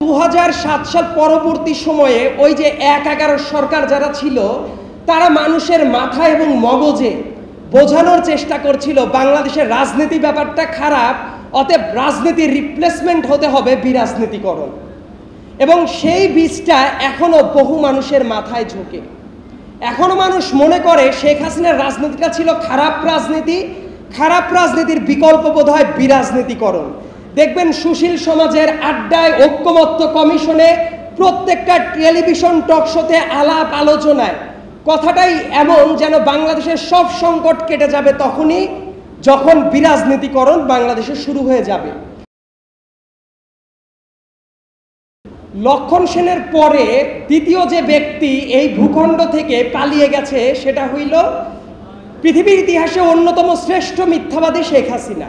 2007 সাল পরবর্তী সময়ে ওই যে ১/১১ সরকার যারা ছিল তারা মানুষের মাথা এবং মগজে বোঝানোর চেষ্টা করছিল বাংলাদেশের রাজনীতি ব্যাপারটা খারাপ, অতএব রাজনীতির রিপ্লেসমেন্ট হতে হবে বিরাজনীতিকরণ। এবং সেই বীজটা এখনো বহু মানুষের মাথায় ঝোঁকে। এখনো মানুষ মনে করে শেখ হাসিনার রাজনীতিটা ছিল খারাপ রাজনীতি, খারাপ রাজনীতির বিকল্প বোধহয় বিরাজনীতিকরণ। দেখবেন সুশীল সমাজের আড্ডায়, ঐক্যমত্য কমিশনে, প্রত্যেকটা টেলিভিশন টক শোতে, আলাপ আলোচনায় কথাটাই এমন যেন বাংলাদেশের সব সংকট কেটে যাবে তখনই যখন বিরাজনীতিকরণ বাংলাদেশে শুরু হয়ে যাবে। লক্ষণ সেনের পরে দ্বিতীয় যে ব্যক্তি এই ভূখণ্ড থেকে পালিয়ে গেছে সেটা হইল পৃথিবীর ইতিহাসে অন্যতম শ্রেষ্ঠ মিথ্যাবাদী শেখ হাসিনা।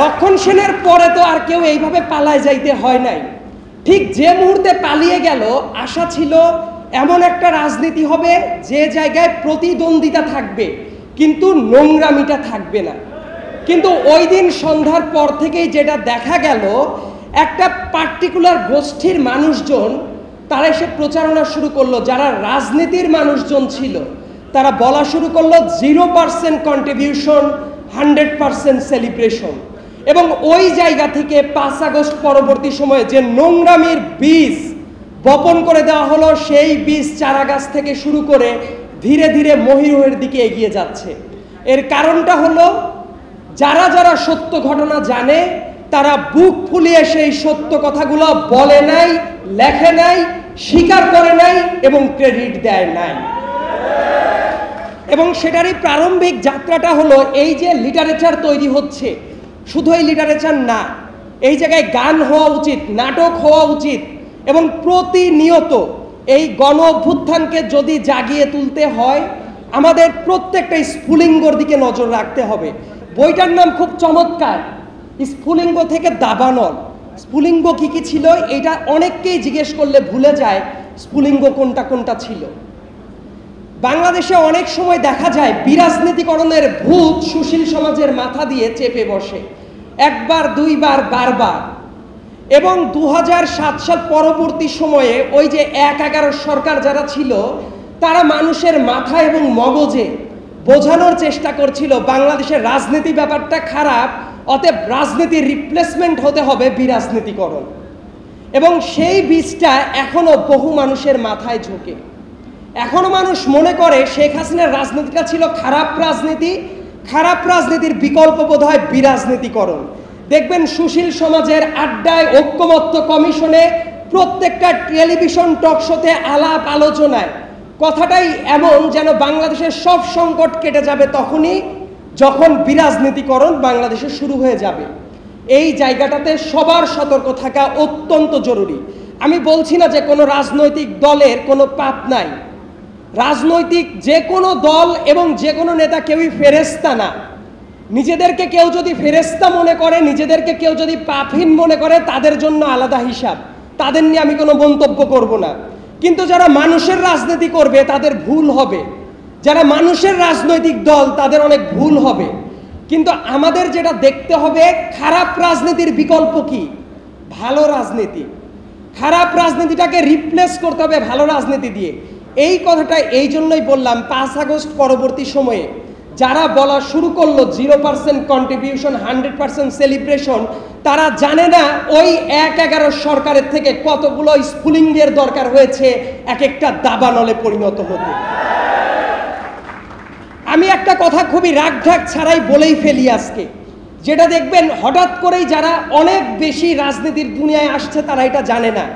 লক্ষণ সেনের পরে তো আর কেউ এইভাবে পালায় যাইতে হয় নাই। ঠিক যে মুহূর্তে পালিয়ে গেল, আশা ছিল এমন একটা রাজনীতি হবে যে জায়গায় প্রতিদ্বন্দ্বিতা থাকবে কিন্তু নোংরামিটা থাকবে না। কিন্তু ওই দিন সন্ধ্যার পর থেকেই যেটা দেখা গেল, একটা পার্টিকুলার গোষ্ঠীর মানুষজন তারা এসে প্রচারণা শুরু করলো, যারা রাজনীতির মানুষজন ছিল তারা বলা শুরু করলো 0% কন্ট্রিবিউশন, 100% সেলিব্রেশন। এবং ওই জায়গা থেকে 5 আগস্ট পরবর্তী সময়ে যে নোংরামির বীজ বপন করে দেওয়া হলো, সেই বীজ চারাগাছ থেকে শুরু করে ধীরে ধীরে মহিরুহের দিকে এগিয়ে যাচ্ছে। এর কারণটা হলো যারা যারা সত্য ঘটনা জানে তারা বুক ফুলিয়ে সেই সত্য কথাগুলো বলে নাই, লেখে নাই, স্বীকার করে নাই এবং ক্রেডিট দেয় নাই। এবং সেটারই প্রারম্ভিক যাত্রাটা হলো এই যে লিটারেচার তৈরি হচ্ছে। শুধু এই লিটারেচার না, এই জায়গায় গান হওয়া উচিত, নাটক হওয়া উচিত এবং প্রতিনিয়ত এই গণ অভ্যুত্থানকে যদি জাগিয়ে তুলতে হয় আমাদের প্রত্যেকটা স্ফুলিঙ্গর দিকে নজর রাখতে হবে। বইটার নাম খুব চমৎকার, স্ফুলিঙ্গ থেকে দাবানল। স্ফুলিঙ্গ কি কি ছিল এটা অনেককেই জিজ্ঞেস করলে ভুলে যায় স্ফুলিঙ্গ কোনটা কোনটা ছিল। বাংলাদেশে অনেক সময় দেখা যায় বিরাজনীতিকরণের ভূত সুশীল সমাজের মাথা দিয়ে চেপে বসে, একবার, দুইবার, বারবার। এবং 2007 সাল পরবর্তী সময়ে ওই যে ১/১১ সরকার যারা ছিল তারা মানুষের মাথা এবং মগজে বোঝানোর চেষ্টা করছিল বাংলাদেশের রাজনীতি ব্যাপারটা খারাপ, অতএব রাজনীতির রিপ্লেসমেন্ট হতে হবে বিরাজনীতিকরণ। এবং সেই বীজটা এখনো বহু মানুষের মাথায় ঝোঁকে। এখনো মানুষ মনে করে শেখ হাসিনার রাজনীতিটা ছিল খারাপ রাজনীতি, খারাপ রাজনীতির বিকল্প বোধহয় বিরাজনীতিকরণ। দেখবেন সুশীল সমাজের আড্ডায়, ঐক্যমত্য কমিশনে, প্রত্যেকটা টেলিভিশন টক শোতে, আলাপ আলোচনায় কথাটাই এমন যেন বাংলাদেশের সব সংকট কেটে যাবে তখনই যখন বিরাজনীতিকরণ বাংলাদেশে শুরু হয়ে যাবে। এই জায়গাটাতে সবার সতর্ক থাকা অত্যন্ত জরুরি। আমি বলছি না যে কোনো রাজনৈতিক দলের কোনো পাপ নাই। রাজনৈতিক যে কোনো দল এবং যে কোনো নেতা কেউই ফেরেশতা না। নিজেদেরকে কেউ যদি ফেরেশতা মনে করে, নিজেদেরকে কেউ যদি পাপহীন মনে করে, তাদের জন্য আলাদা হিসাব, তাদের নিয়ে আমি কোনো মন্তব্য করব না। কিন্তু যারা মানুষের রাজনীতি করবে তাদের ভুল হবে, যারা মানুষের রাজনৈতিক দল তাদের অনেক ভুল হবে। কিন্তু আমাদের যেটা দেখতে হবে, খারাপ রাজনীতির বিকল্প কি? ভালো রাজনীতি। খারাপ রাজনীতিটাকে রিপ্লেস করতে হবে ভালো রাজনীতি দিয়ে। এই কথাটা এই জন্যই বললাম, 5 আগস্ট পরবর্তী সময়ে যারা বলা শুরু করলো 0% কন্ট্রিবিউশন, 100% সেলিব্রেশন, তারা জানে না ওই ১/১১ সরকারের থেকে কতগুলো স্ফুলিঙ্গের দরকার হয়েছে এক একটা দাবানলে পরিণত হতে। আমি একটা কথা খুবই রাগঢাক ছাড়াই বলেই ফেলি আজকে, যেটা দেখবেন হঠাৎ করেই যারা অনেক বেশি রাজনীতির দুনিয়ায় আসছে তারা এটা জানে না।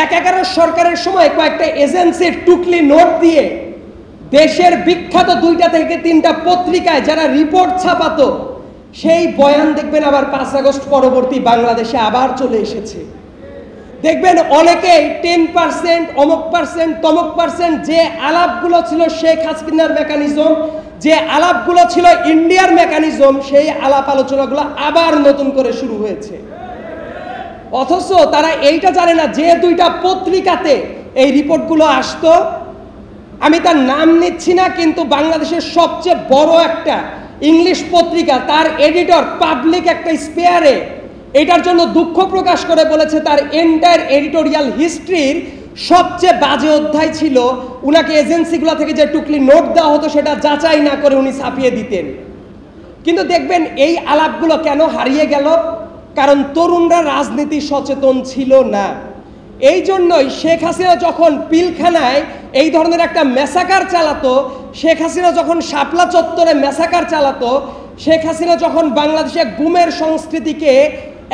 ১/১১ সরকারের সময় কয়েকটা এজেন্সির টুকলি নোট দিয়ে দেশের বিখ্যাত 2টা থেকে 3টা পত্রিকায় যারা রিপোর্ট ছাপাতো, সেই বয়ান দেখবেন আবার 5 আগস্ট পরবর্তী বাংলাদেশে আবার চলে এসেছে। দেখবেন অনেকেই 10%, অমুক পার্সেন্ট, তমুক পার্সেন্ট, যে আলাপগুলো ছিল শেখ হাসিনার মেকানিজম, যে আলাপগুলো ছিল ইন্ডিয়ার মেকানিজম, সেই আলাপ আলোচনাগুলো আবার নতুন করে শুরু হয়েছে। অথচ তারা এইটা জানে না যে 2টা পত্রিকাতে এই রিপোর্টগুলো আসতো, আমি তার নাম নিচ্ছি না, কিন্তু বাংলাদেশের সবচেয়ে বড় একটা ইংলিশ পত্রিকা, তার এডিটর পাবলিক একটা স্পেয়ারে এটার জন্য দুঃখ প্রকাশ করে বলেছে তার এন্টায়ার এডিটোরিয়াল হিস্ট্রির সবচেয়ে বাজে অধ্যায় ছিল উনাকে এজেন্সিগুলো থেকে যে টুকলি নোট দেওয়া হতো সেটা যাচাই না করে উনি ছাপিয়ে দিতেন। কিন্তু দেখবেন এই আলাপগুলো কেন হারিয়ে গেল? কারণ তরুণরা রাজনীতি সচেতন ছিল না। এই জন্যই শেখ হাসিনা যখন পিলখানায় এই ধরনের একটা ম্যাসাকার চালাতো, শেখ হাসিনা যখন শাপলা চত্বরে ম্যাসাকার চালাতো, শেখ হাসিনা যখন বাংলাদেশে গুমের সংস্কৃতিকে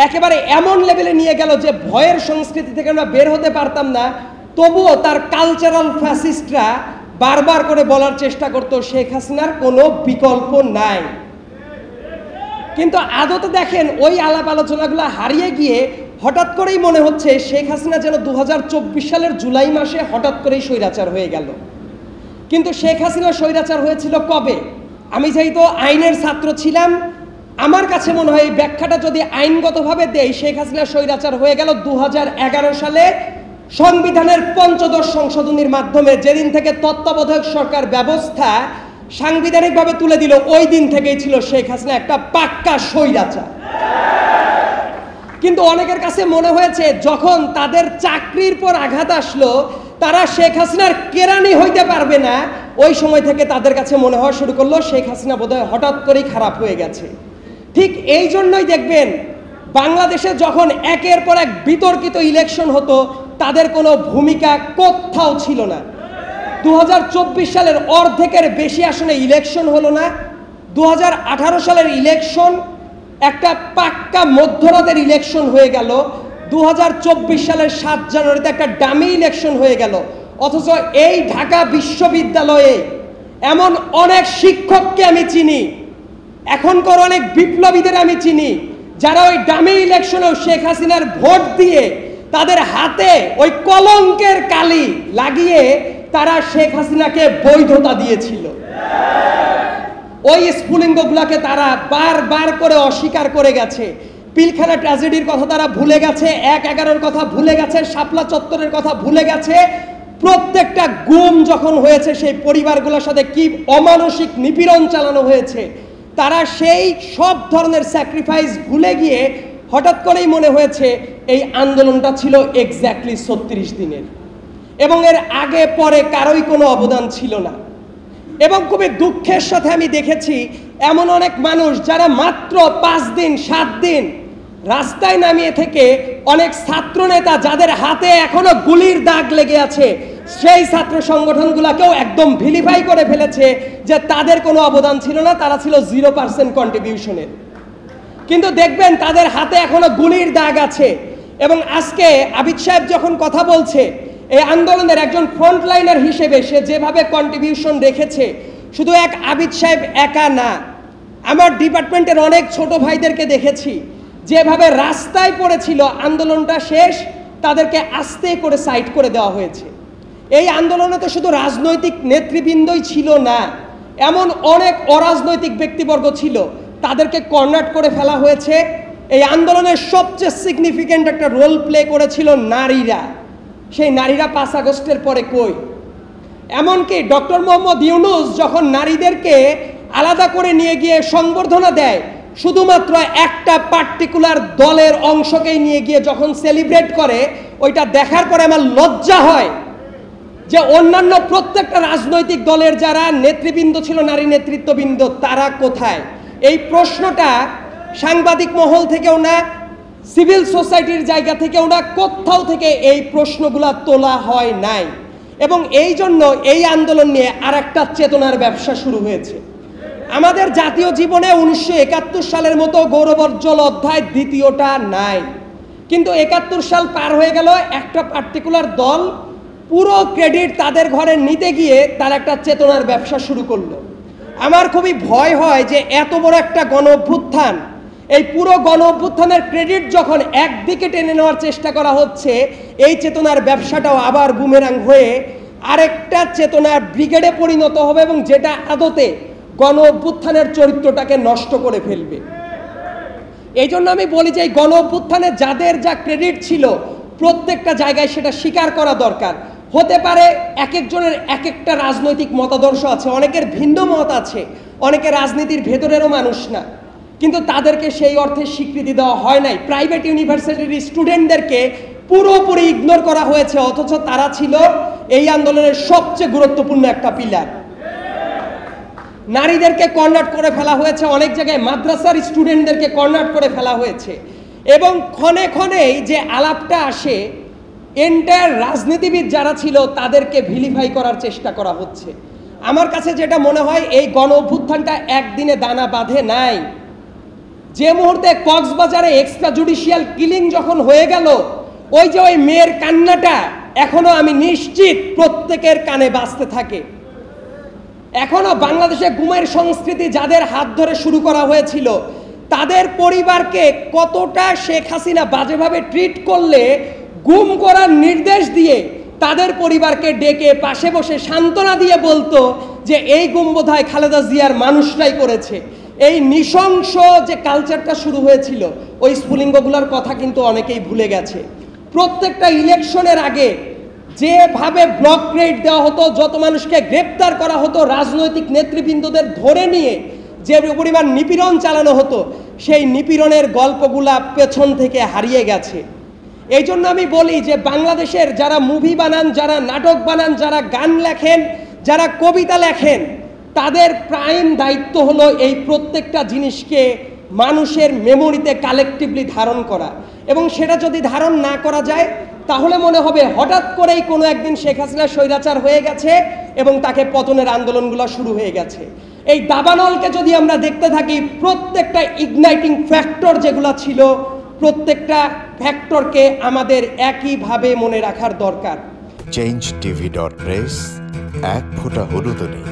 একেবারে এমন লেভেলে নিয়ে গেল যে ভয়ের সংস্কৃতি থেকে আমরা বের হতে পারতাম না, তবুও তার কালচারাল ফ্যাসিস্টরা বারবার করে বলার চেষ্টা করতো শেখ হাসিনার কোনো বিকল্প নাই। কিন্তু আদতে দেখেন ওই আলাপ আলোচনাগুলো হারিয়ে গিয়ে হঠাৎ করেই মনে হচ্ছে শেখ হাসিনা যেন 2024 সালের জুলাই মাসে হঠাৎ করেই স্বৈরাচার হয়ে গেল। কিন্তু শেখ হাসিনা স্বৈরাচার হয়েছিল কবে? আমি যেহেতু আইনের ছাত্র ছিলাম, আমার কাছে মনে হয় এই ব্যাখ্যাটা যদি আইনগতভাবে দেই, শেখ হাসিনা স্বৈরাচার হয়ে গেল 2011 সালে সংবিধানের ৫ম সংশোধনীর মাধ্যমে। যেদিন থেকে তত্ত্বাবধায়ক সরকার ব্যবস্থা সাংবিধানিকভাবে তুলে দিল, ওই দিন থেকেই ছিল শেখ হাসিনা একটা পাক্কা স্বৈরাচার। কিন্তু অনেকের কাছে মনে হয়েছে যখন তাদের চাকরির পর আঘাত আসলো, তারা শেখ হাসিনার কেরানি হইতে পারবে না, ওই সময় থেকে তাদের কাছে মনে হওয়া শুরু করলো শেখ হাসিনা বোধহয় হঠাৎ করেই খারাপ হয়ে গেছে। ঠিক এই জন্যই দেখবেন বাংলাদেশে যখন একের পর এক বিতর্কিত ইলেকশন হতো, তাদের কোনো ভূমিকা কোথাও ছিল না। 2024 সালের অর্ধেকের বেশি আসনে ইলেকশন হলো না। 2018 সালের ইলেকশন একটা পাক্কা মধ্যরাতের ইলেকশন হয়ে গেল। 2024 সালের 7 জানুয়ারিতে একটা ডামি ইলেকশন হয়ে গেল। অথচ এই ঢাকা বিশ্ববিদ্যালয়ে এমন অনেক শিক্ষককে আমি চিনি, এখনকার অনেক বিপ্লবীদের আমি চিনি, যারা ওই ডামি ইলেকশনেও শেখ হাসিনার ভোট দিয়ে তাদের হাতে ওই কলঙ্কের কালি লাগিয়ে তারা শেখ হাসিনাকে বৈধতা দিয়েছিল। ওই স্ফুলিঙ্গগুলোকে তারা বারবার করে অস্বীকার করে গেছে। পিলখানা ট্র্যাজেডির কথা তারা ভুলে গেছে, 1/11-র কথা ভুলে গেছে, শাপলা চত্বরের কথা ভুলে গেছে। প্রত্যেকটা গুম যখন হয়েছে সেই পরিবারগুলোর সাথে কি অমানসিক নিপীড়ন চালানো হয়েছে, তারা সেই সব ধরনের স্যাক্রিফাইস ভুলে গিয়ে হঠাৎ করেই মনে হয়েছে এই আন্দোলনটা ছিল এক্স্যাক্টলি 36 দিনের এবং এর আগে পরে কারোই কোনো অবদান ছিল না। এবং খুবই দুঃখের সাথে আমি দেখেছি এমন অনেক মানুষ যারা মাত্র 5 দিন 7 দিন রাস্তায় নামিয়ে থেকে অনেক ছাত্র নেতা যাদের হাতে এখনো গুলির দাগ লেগে আছে, সেই ছাত্র সংগঠনগুলোকেও একদম ভিলিফাই করে ফেলেছে যে তাদের কোনো অবদান ছিল না, তারা ছিল 0% কন্ট্রিবিউশনের। কিন্তু দেখবেন তাদের হাতে এখনো গুলির দাগ আছে। এবং আজকে আবিদ সাহেব যখন কথা বলছে, এই আন্দোলনের একজন ফ্রন্টলাইনার হিসেবে সে যেভাবে কন্ট্রিবিউশন রেখেছে, শুধু এক আবিদ সাহেব একা না, আমার ডিপার্টমেন্টের অনেক ছোট ভাইদেরকে দেখেছি যেভাবে রাস্তায় পড়েছিল, আন্দোলনটা শেষ তাদেরকে আস্তে করে সাইড করে দেওয়া হয়েছে। এই আন্দোলনে তো শুধু রাজনৈতিক নেতৃবৃন্দই ছিল না, এমন অনেক অরাজনৈতিক ব্যক্তিবর্গ ছিল, তাদেরকে কর্নার করে ফেলা হয়েছে। এই আন্দোলনের সবচেয়ে সিগনিফিক্যান্ট একটা রোল প্লে করেছিল নারীরা। সেই নারীরা 5 আগস্টের পরে কই? এমনকি ডক্টর মোহাম্মদ ইউনূস যখন নারীদেরকে আলাদা করে নিয়ে গিয়ে সংবর্ধনা দেয়, শুধুমাত্র একটা পার্টিকুলার দলের অংশকেই নিয়ে গিয়ে যখন সেলিব্রেট করে, ওইটা দেখার পরে আমার লজ্জা হয় যে অন্যান্য প্রত্যেকটা রাজনৈতিক দলের যারা নেতৃবৃন্দ ছিল, নারী নেতৃত্ববৃন্দ, তারা কোথায়? এই প্রশ্নটা সাংবাদিক মহল থেকেও না, সিভিল সোসাইটির জায়গা থেকেও না, কোথাও থেকে এই প্রশ্নগুলা তোলা হয় নাই। এবং এই জন্য এই আন্দোলন নিয়ে আর একটা চেতনার ব্যবসা শুরু হয়েছে। আমাদের জাতীয় জীবনে 1971 সালের মতো গৌরবোজ্জ্বল অধ্যায় দ্বিতীয়টা নাই, কিন্তু 71 সাল পার হয়ে গেল, একটা পার্টিকুলার দল পুরো ক্রেডিট তাদের ঘরে নিতে গিয়ে তার একটা চেতনার ব্যবসা শুরু করলো। আমার খুবই ভয় হয় যে এত বড় একটা গণ অভ্যুত্থান, এই পুরো গণ অভ্যুত্থানের ক্রেডিট যখন একদিকে টেনে নেওয়ার চেষ্টা করা হচ্ছে, এই চেতনার ব্যবসাটাও আবার বুমেরাং হয়ে আরেকটা চেতনার ব্রিগেডে পরিণত হবে এবং যেটা আদতে গণ অভ্যুত্থানের চরিত্রটাকে নষ্ট করে ফেলবে। এই জন্য আমি বলি যে এই গণ অভ্যুত্থানে যাদের যা ক্রেডিট ছিল প্রত্যেকটা জায়গায় সেটা স্বীকার করা দরকার। হতে পারে এক একজনের এক একটা রাজনৈতিক মতাদর্শ আছে, অনেকের ভিন্ন মত আছে, অনেকে রাজনীতির ভেতরেরও মানুষ না, কিন্তু তাদেরকে সেই অর্থে স্বীকৃতি দেওয়া হয় নাই। প্রাইভেট ইউনিভার্সিটির স্টুডেন্টদেরকে পুরোপুরি ইগনোর করা হয়েছে, অথচ তারা ছিল এই আন্দোলনের সবচেয়ে গুরুত্বপূর্ণ একটা পিলার। নারীদেরকে কর্নার করে ফেলা হয়েছে, অনেক জায়গায় মাদ্রাসার স্টুডেন্টদেরকে কর্নার করে ফেলা হয়েছে, এবং ক্ষণে ক্ষণেই যে আলাপটা আসে এন্টায়ার রাজনীতিবিদ যারা ছিল তাদেরকে ভিলিফাই করার চেষ্টা করা হচ্ছে। আমার কাছে যেটা মনে হয়, এই গণ অভ্যুত্থানটা একদিনে দানা বাঁধে নাই। যে মুহূর্তে কক্সবাজারে এক্সট্রা জুডিশিয়াল কিলিং যখন হয়ে গেল, ওই যে ওই মেয়ের কান্নাটা এখনো আমি নিশ্চিত প্রত্যেকের কানে বাজতে থাকে। এখনো বাংলাদেশে গুমের সংস্কৃতি যাদের হাত ধরে শুরু করা হয়েছিল, তাদের পরিবারকে কতটা শেখ হাসিনা বাজেভাবে ট্রিট করলে গুম করার নির্দেশ দিয়ে তাদের পরিবারকে ডেকে পাশে বসে সান্ত্বনা দিয়ে বলতো যে এই গুম বোধহয় খালেদা জিয়ার মানুষরাই করেছে। এই নৃশংস যে কালচারটা শুরু হয়েছিল, ওই স্ফুলিঙ্গগুলোর কথা কিন্তু অনেকেই ভুলে গেছে। প্রত্যেকটা ইলেকশনের আগে যেভাবে ব্লক রেড দেওয়া হতো, যত মানুষকে গ্রেপ্তার করা হতো, রাজনৈতিক নেতৃবৃন্দদের ধরে নিয়ে যে পরিমাণ নিপীড়ন চালানো হতো, সেই নিপীড়নের গল্পগুলা পেছন থেকে হারিয়ে গেছে। এই জন্য আমি বলি যে বাংলাদেশের যারা মুভি বানান, যারা নাটক বানান, যারা গান লেখেন, যারা কবিতা লেখেন, তাদের প্রাইম দায়িত্ব হলো এই প্রত্যেকটা জিনিসকে মানুষের মেমোরিতে কালেকটিভলি ধারণ করা। এবং সেটা যদি ধারণ না করা যায়, তাহলে মনে হবে হঠাৎ করেই কোনো একদিন শেখ হাসিনা স্বৈরাচার হয়ে গেছে এবং তাকে পতনের আন্দোলনগুলো শুরু হয়ে গেছে। এই দাবানলকে যদি আমরা দেখতে থাকি, প্রত্যেকটা ইগনাইটিং ফ্যাক্টর যেগুলো ছিল, প্রত্যেকটা ফ্যাক্টরকে আমাদের একইভাবে মনে রাখার দরকার। changeTV.press, এক ফোঁটা হলুদ নেই।